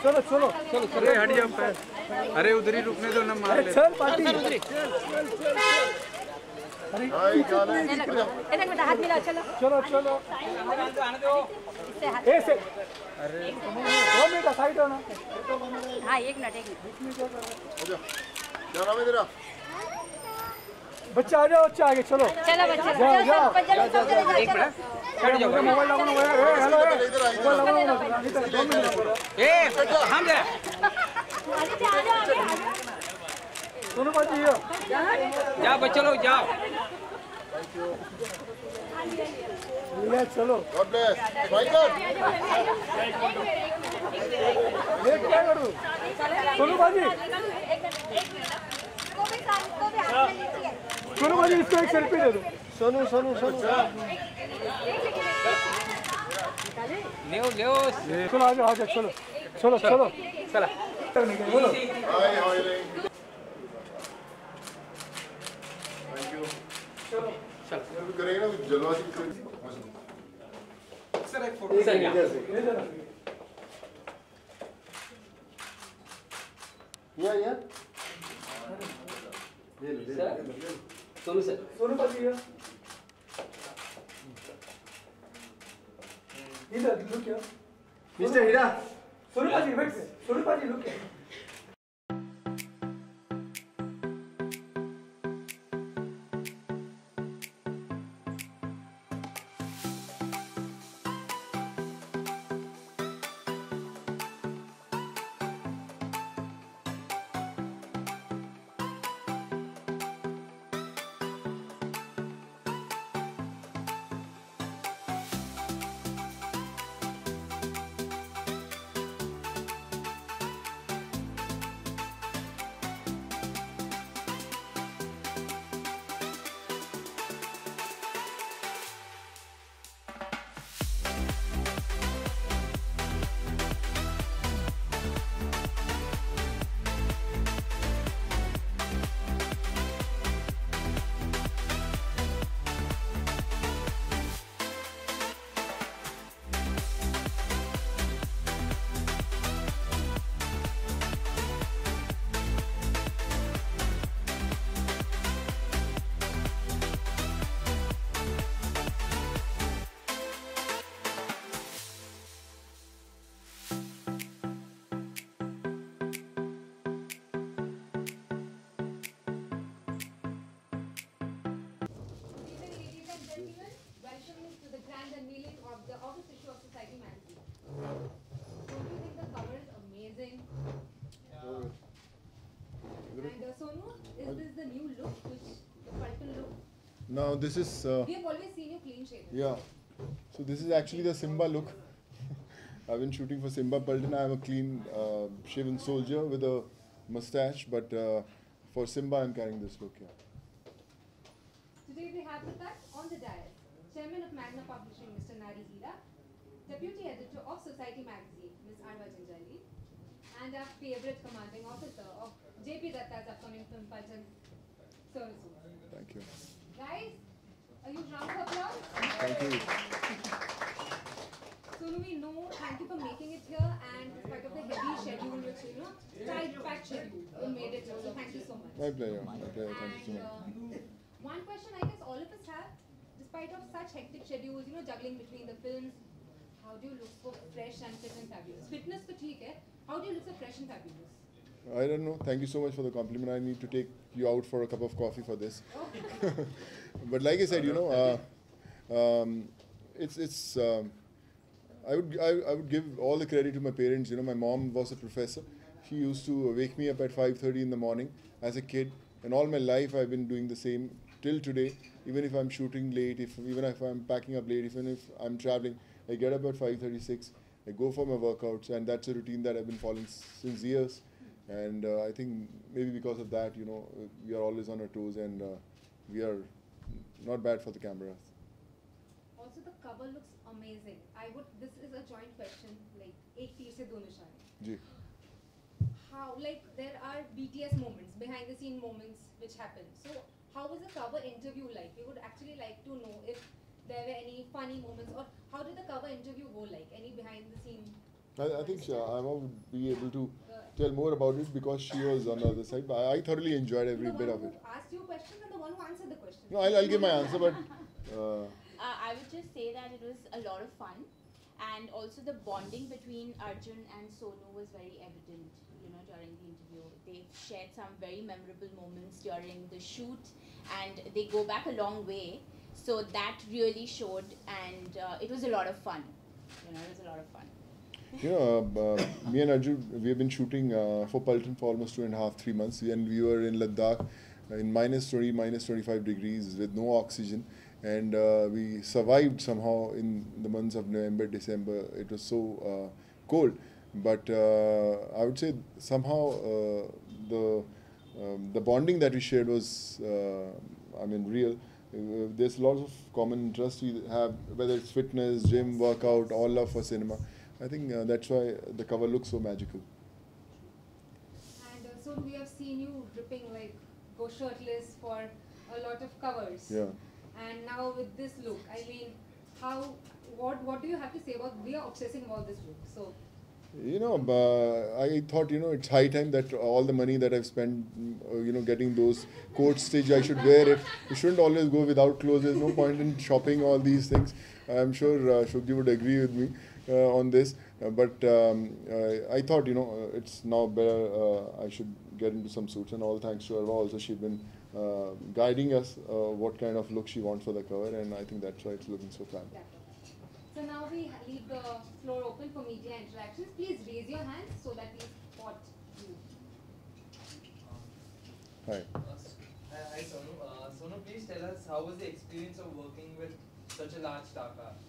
चलो चलो चलो अरे हट जाओ पैर। अरे उधर ही रुकने दो ना, मार ले। चल पार्टी हाथ मिला चलो चलो चलो ऐसे अरे 2 मिनट साइड हो ना। हाँ एक मिनट क्या नाम है तेरा? बच्चा आ जाओ, बच्चा आगे चलो चलो बच्चे जाओ जाओ एक मिनट हट जाओ। मोबाइल लगाओ ना। हेलो मोबाइल लगाओ ना। 2 मिनट ए हम जरा सोनू पाजी जाओ बच्चे लोग जाओ। ले चलो God bless. Michael. ये क्या करूं सोनू पाजी? सोनू पाजी इसको एक सेल्फी दे दो। सोनू सोनू सोनू ले चलो आगे आगे चलो चलो चलो चला बोलो Hi, how are you doing? Thank you. चलो ये भी करेंगे ना कुछ जलवासी से। सर एक फोटो ये जरा या सोनू पाजी इधर लुक क्या मिस्टर हीरा। सोनू पाजी वेट सोनू पाजी लुक क्या The August issue of Society magazine. Don't you think the cover is amazing? And Sonu, is this the new look, the purple look? Now this is We have always seen you clean shaven. yeah. So this is actually the Simba look. I've been shooting for Simba Paltan. I'm a clean shaven soldier with a mustache, but for Simba I'm carrying this look. Yeah. Today we have with us on the dais Chairman of Magna Publishing, Mr. Nari Hira, Deputy Editor of Society magazine, Ms. Arva Janjali, and our favorite commanding officer of JP Datta's upcoming film Paltan, Sonu Sood. Thank you. Guys, a huge round of applause. Thank you. Sonu, we know, thank you for making it here, and despite of the heavy schedule, which tight-packed schedule, you made it here, so thank you so much. My pleasure. My pleasure. Thank you so much. One question I guess all of us have, despite of such hectic schedules, juggling between the films, how do you look so fresh and fit and fabulous? Fitness to theek hai, how do you look so fresh and fabulous? I don't know. Thank you so much for the compliment. I need to take you out for a cup of coffee for this. But like I said, it's. I would give all the credit to my parents. My mom was a professor. She used to wake me up at 5:30 in the morning as a kid, and all my life I've been doing the same till today. Even if I'm shooting late, even if I'm packing up late, even if I'm traveling, I get up at 5:36. I go for my workouts, and that's a routine that I've been following since years. And I think maybe because of that, we are always on our toes, and we are not bad for the cameras. Also, the cover looks amazing. This is a joint question, like, ek teer se do nishan. Ji. How, there are BTS moments, behind the scene moments which happen. So, how was the cover interview like? We would actually like to know if there were any funny moments, or how did the cover interview go like? Any behind the scene? I think Amma would be able to tell more about it because she was on the other side. But I thoroughly enjoyed every bit of it. The one who asked you questions and the one who answered the questions. No, I'll give my answer, but I would just say that it was a lot of fun, and also the bonding between Arjun and Sonu was very evident, during the interview. They shared some very memorable moments during the shoot, and they go back a long way. So that really showed, and it was a lot of fun. It was a lot of fun. Me and Arjun, we have been shooting for Paltan for almost 2.5, 3 months, and we were in Ladakh in minus 20, minus 25 degrees with no oxygen, and we survived somehow in the months of November, December. It was so cold, but I would say somehow the bonding that we shared was, real. There's lots of common interests we have, whether it's fitness, gym, workout, all love for cinema. I think that's why the cover looks so magical. And so we have seen you dripping, like go shirtless for a lot of covers. Yeah. And now with this look, I mean, what do you have to say about? We are obsessing about this look. So. I thought, it's high time that all the money that I've spent, getting those coat stitch, I should wear it. You shouldn't always go without clothes. There's no point in shopping all these things. I'm sure Shukji would agree with me on this. But I thought, it's now better I should get into some suits, and all thanks to her also. She's been guiding us what kind of look she wants for the cover, and I think that's why it's looking so fab. Yeah. So now we leave the floor open for media interactions. Please raise your hands so that we spot you. Hi. Hi Sonu. Sonu, please tell us, how was the experience of working with such a large star cast?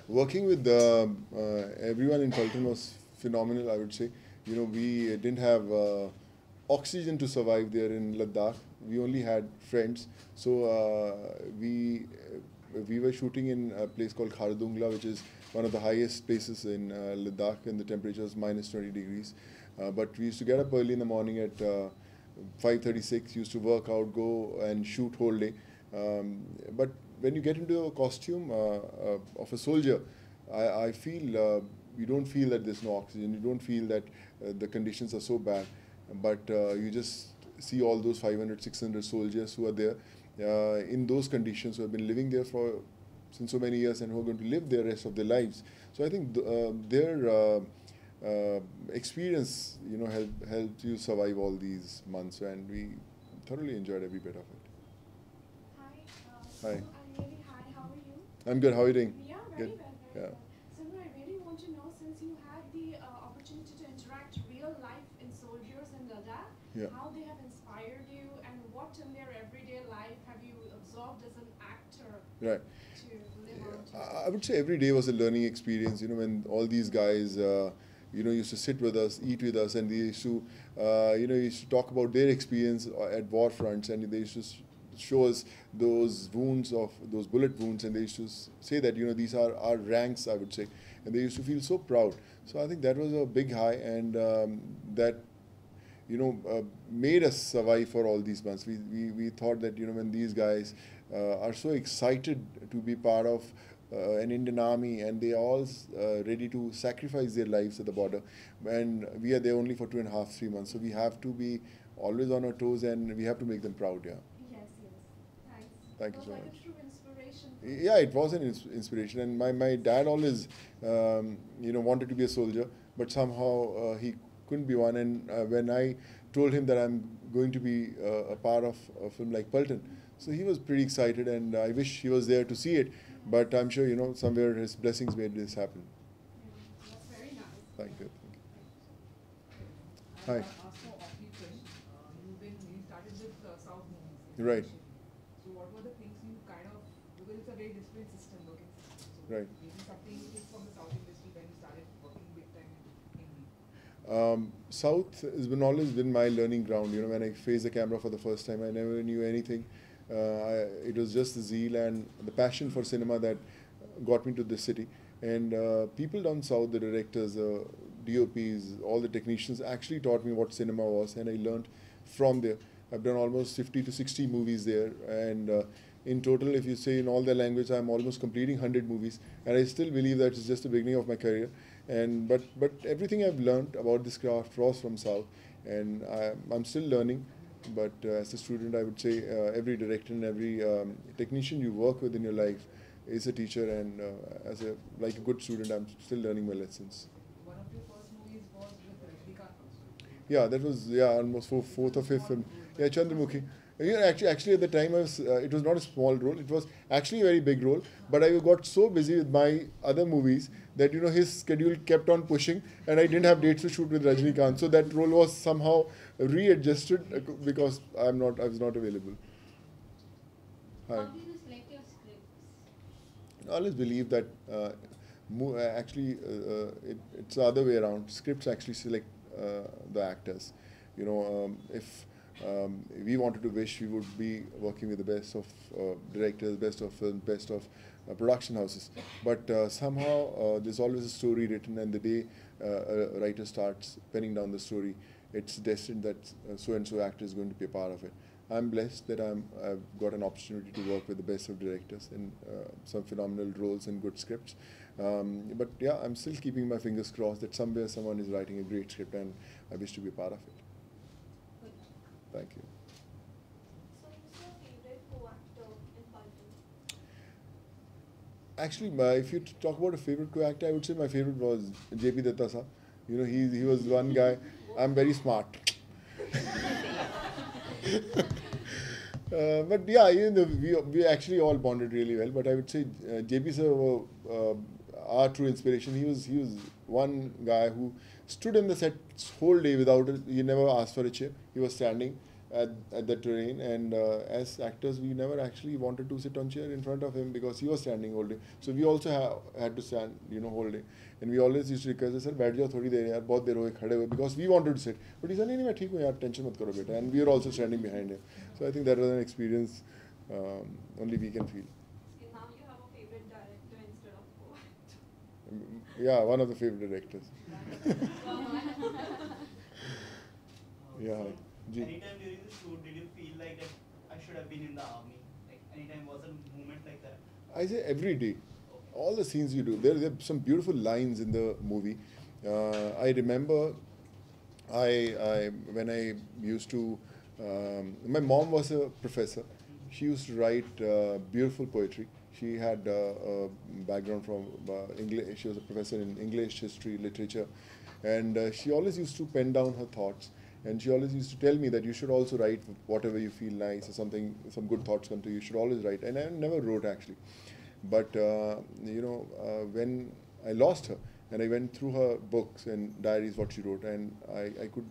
Working with everyone in Paltan was phenomenal, I would say. We didn't have oxygen to survive there in Ladakh. We only had friends. So we were shooting in a place called Khardungla, which is one of the highest places in Ladakh, and the temperature is minus 20 degrees. But we used to get up early in the morning at 5:36, used to work out, go and shoot whole day. But when you get into a costume of a soldier, I feel you don't feel that there's no oxygen. You don't feel that the conditions are so bad. But you just see all those 500, 600 soldiers who are there in those conditions, who have been living there since so many years and who are going to live there the rest of their lives. So I think their experience, helped you survive all these months, and we thoroughly enjoyed every bit of it. Hi. Hi. I'm really hi. How are you? I'm good. How are you doing? Yeah, very Good. well. Yeah. Very well. So I really want to know, since you had the opportunity to interact real life in soldiers in Ladakh, Yeah. how they have inspired you, and what in their everyday life have you absorbed as an actor Right. to live on to? I would say every day was a learning experience. When all these guys, used to sit with us, eat with us, and they used to, used to talk about their experience at war fronts, and they used to show us those wounds, those bullet wounds, and they used to say that, these are our ranks, I would say, and they used to feel so proud. So I think that was a big high, and that, made us survive for all these months. We thought that, when these guys are so excited to be part of an Indian army, and they are all ready to sacrifice their lives at the border, and we are there only for 2.5, 3 months. So we have to be always on our toes, and we have to make them proud. Yeah. Yes, yes. Thanks. Thank you It so was like much. a true inspiration. Yeah, it was an inspiration, and my dad always, wanted to be a soldier, but somehow he couldn't be one. And when I told him that I'm going to be a part of a film like Paltan, so he was pretty excited, and I wish he was there to see it. But I'm sure, somewhere his blessings made this happen. Yeah, that's very nice. Thank you. Hi. Ask for off-beat question. You started with South movies. Right. So what were the things you because it's a very different system, working system. So Right. maybe something you did from the South industry when you started working big time in Hindi. South has always been my learning ground. When I faced the camera for the first time, I never knew anything. It was just the zeal and the passion for cinema that got me to this city. And people down south, the directors, DOPs, all the technicians actually taught me what cinema was, and I learned from there. I've done almost 50 to 60 movies there, and in total, if you say in all the language, I'm almost completing 100 movies, and I still believe that it's just the beginning of my career. And but everything I've learned about this craft was from South, and I'm still learning. But as a student, I would say every director and every technician you work with in your life is a teacher, and as a like a good student, I'm still learning my lessons. One of your first movies was with Rajnikant also. Yeah, that was almost fourth or fifth film. Yeah, Chandramukhi. Yeah, actually, at the time, it was not a small role. It was actually a very big role. But I got so busy with my other movies that his schedule kept on pushing, and I didn't have dates to shoot with Rajnikant. So that role was somehow readjusted because I was not available. Hi. How do you select your scripts? I always believe that actually it's the other way around. Scripts actually select the actors. If we wanted to wish we would be working with the best of directors, best of film, best of production houses. But somehow there's always a story written, and the day a writer starts penning down the story, it's destined that so-and-so actor is going to be a part of it. I'm blessed that I've got an opportunity to work with the best of directors in some phenomenal roles and good scripts. But yeah, I'm still keeping my fingers crossed that somewhere someone is writing a great script, and I wish to be a part of it. Thank you. So, who's your favorite co-actor in Pulp? Actually, if you talk about a favorite co-actor, I would say my favorite was J.P. Datta sir. He was one guy. I'm very smart. But yeah, we actually all bonded really well. But I would say J.P. sir were our true inspiration. He was one guy who stood in the set whole day he never asked for a chair. He was standing at the terrain, and as actors, we never actually wanted to sit on chair in front of him because he was standing whole day. So we also had to stand, whole day. And we always used to request, sir, बैठ जाओ थोड़ी देर यार, बहुत देर हो गई खड़े हुए, because we wanted to sit. But he said, नहीं मैं ठीक हूँ यार, tension मत करो बेटा. And we were also standing behind him. So I think that was an experience only we can feel. And now you have a favorite director instead of co-actor. Yeah, one of the favorite directors. Yeah. Anytime during the shoot, did you feel like that I should have been in the army? Like anytime was a moment like that? I say every day. All the scenes you do. There are some beautiful lines in the movie. I remember when I used to, my mom was a professor. She used to write beautiful poetry. She had a background from English. She was a professor in English, history, literature. And she always used to pen down her thoughts. And she always used to tell me that you should also write whatever you feel nice or something, some good thoughts come to you. You should always write. And I never wrote actually. But, when I lost her and I went through her books and diaries, what she wrote, and I could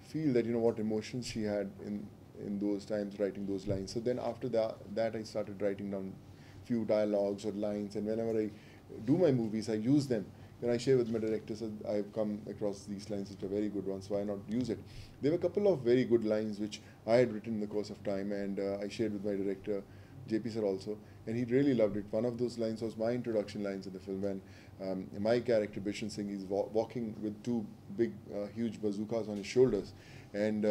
feel that, what emotions she had in those times writing those lines. So then after that I started writing down few dialogues or lines, and whenever I do my movies, I use them. When I share with my directors, I've come across these lines which are very good ones, so why not use it? There were a couple of very good lines which I had written in the course of time, and I shared with my director, JP sir also, and he really loved it. One of those lines was my introduction lines in the film, when my character, Bishan Singh, is walking with two big, huge bazookas on his shoulders, and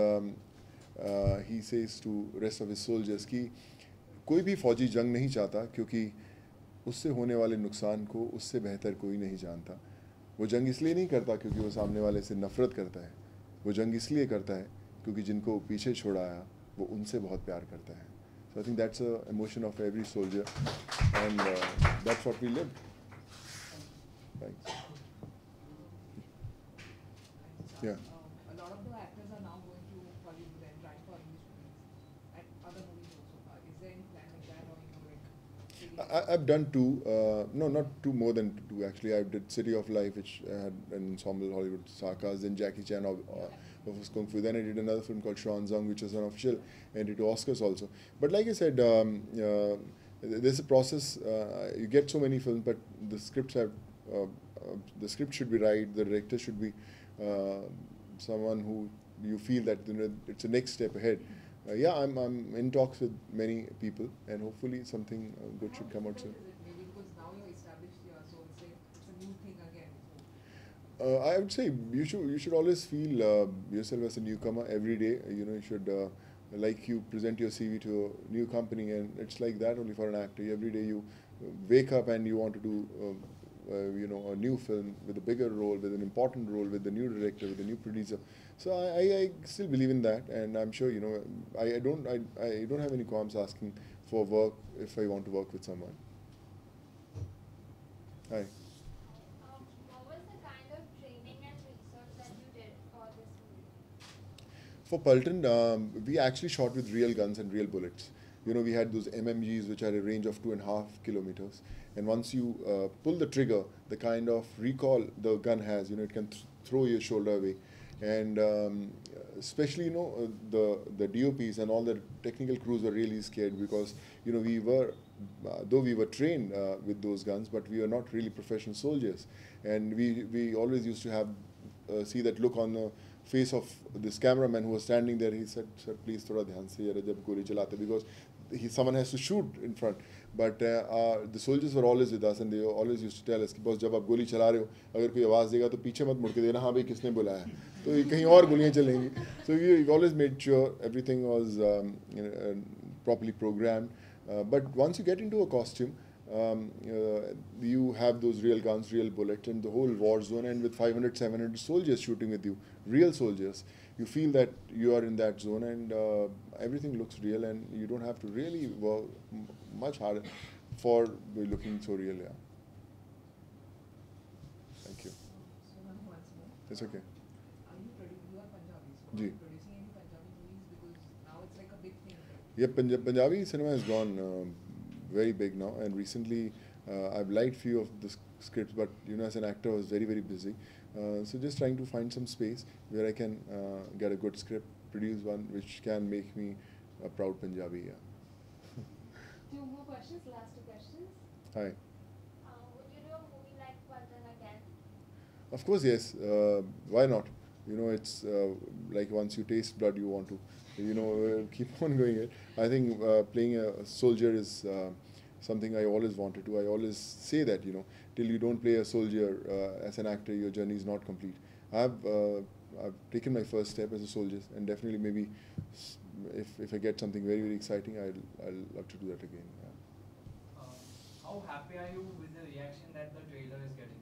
he says to rest of his soldiers कि कोई भी फौजी जंग नहीं चाहता क्योंकि उससे होने वाले नुकसान को उससे बेहतर कोई नहीं जानता. वो जंग इसलिए नहीं करता क्योंकि वो सामने वाले से नफरत करता है. वो जंग इसलिए करता है क्योंकि जिनको पीछे छोड़ाया वो उनसे बहुत प्यार करता है. So I think that's an emotion of every soldier, and that's what we live. Thanks. Yeah. A lot of the actors are now going to Hollywood and trying for English movies and other movies also. Is there any plan like that, or like? I've done two, no, not two, more than two actually. I did City of Life, which had an ensemble Hollywood stars, then Jackie Chan of Kung Fu. Then I did another film called Xuan Zong, which was unofficial, and it Oscars also. But like I said, there's a process. You get so many films, but the scripts have, the script should be right. The director should be someone who you feel that it's the next step ahead. Yeah, I'm in talks with many people, and hopefully something good should come out soon. Maybe because now you're established here, so it's a new thing again. I would say you should always feel yourself as a newcomer every day. You should like you present your CV to a new company, and it's like that only for an actor. Every day you wake up and you want to do a new film with a bigger role, with an important role, with the new director, with the new producer. So I still believe in that, and I'm sure I don't have any qualms asking for work if I want to work with someone. Hi. What was the kind of training and research that you did for this movie? For Paltan, we actually shot with real guns and real bullets. We had those MMGs which are a range of 2.5 kilometers. And once you pull the trigger, the kind of recoil the gun has, it can throw your shoulder away. And especially, the DOPs and all the technical crews were really scared because, we were, though we were trained with those guns, but we were not really professional soldiers. And we always used to have, see that look on the face of this cameraman who was standing there. He said, "Sir, please thoda dhyan se yara jab goli chalate," because someone has to shoot in front. But the soldiers were always with us, and they always used to tell us, "Boss, जब आप गोली चला रहे हो, अगर कोई आवाज़ देगा तो पीछे मत मुड़ के देना, हाँ भाई किसने बुलाया, तो कहीं और गोलियाँ चलेंगी." So we always made sure everything was properly programmed. But once you get into a costume, you have those real guns, real bullets, and the whole war zone, and with 500, 700 soldiers shooting with you, real soldiers, you feel that you are in that zone, and everything looks real, and you don't have to really work much harder for looking so real. Yeah. Thank you. It's okay. You are Punjabi, so Ji. are you producing any Punjabi movies, because now it's like a big thing. Yeah, Punjabi cinema has gone very big now, and recently I've liked few of the scripts, but as an actor I was very, very busy. So just trying to find some space where I can get a good script, produce one which can make me a proud Punjabi. Yeah. Two more questions, last two questions. Hi. Would you do a movie like Paltan again? Of course, yes. Why not? It's like once you taste blood, you want to, keep on going it. I think playing a soldier is something I always wanted to. I always say that, till you don't play a soldier as an actor, your journey is not complete. I've taken my first step as a soldier, and definitely maybe if I get something very, very exciting, I'll love to do that again. Yeah. How happy are you with the reaction that the trailer is getting?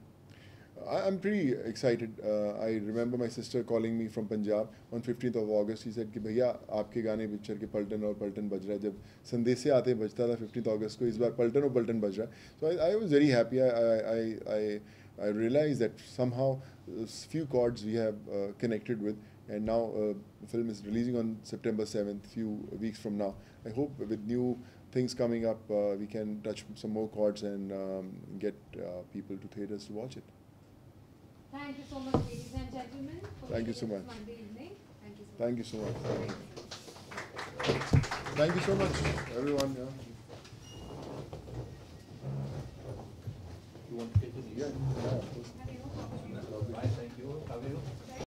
I'm pretty excited. I remember my sister calling me from Punjab on 15th of August. She said कि भैया आपके गाने picture के पलटन और पलटन बज रहा है. जब संदेश से आते बजता था 15th August को, इस बार पलटन और पलटन बज रहा है. So I was very happy. I realized that somehow few chords we have connected with, and now the film is releasing on September 7th, few weeks from now. I hope with new things coming up we can touch some more chords and get people to theatres to watch it. Thank you so much, ladies and gentlemen. Thank you so much. Monday evening. Thank you so much. Thank you so much, everyone. Yeah. You want to take it? Yeah.